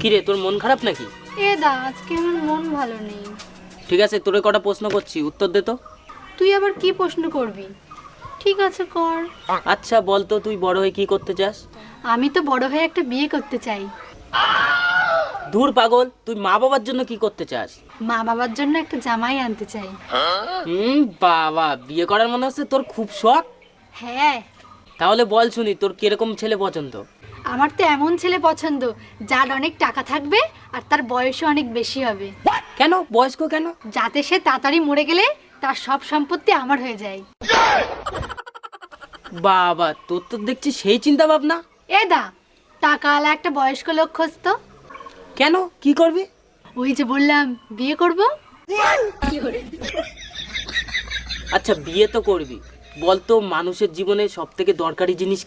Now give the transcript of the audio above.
কিরে তোর মন খারাপ নাকি? এ দা, আজকে আমার মন ভালো নেই। ঠিক আছে, তোরে কটা প্রশ্ন করছি, উত্তর দে তো। তুই আবার কি প্রশ্ন করবি? ঠিক আছে, কর। আচ্ছা বল তো, তুই বড় হয়ে কি করতে চাস? আমি তো বড় হয়ে একটা বিয়ে করতে চাই। দূর পাগল, তুই মা বাবার জন্য কি করতে চাস? মা বাবার জন্য একটা জামাই আনতে চাই। বাবা, বিয়ে করার মনে হচ্ছে তোর খুব শখ। হ্যাঁ। তাহলে বল শুনি, তোর কিরকম ছেলে পছন্দ? আমার তো এমন ছেলে পছন্দ যার অনেক টাকা থাকবে আর তার বয়সও অনেক বেশি হবে। কেন বয়স্ক কেন? যাতে সে তাড়াতাড়ি মরে গেলে তার সব সম্পত্তি আমার হয়ে যায়। বাবা, তোর তো দেখছি সেই চিন্তা ভাবনা। এ দা, টাকাওয়ালা একটা বয়স্ক লোক খুঁজতো। কেন, কি করবি? ওই যে বললাম বিয়ে করব। আচ্ছা বিয়ে তো করবি, বল তো মানুষের জীবনে সব থেকে দরকারি জিনিস কি?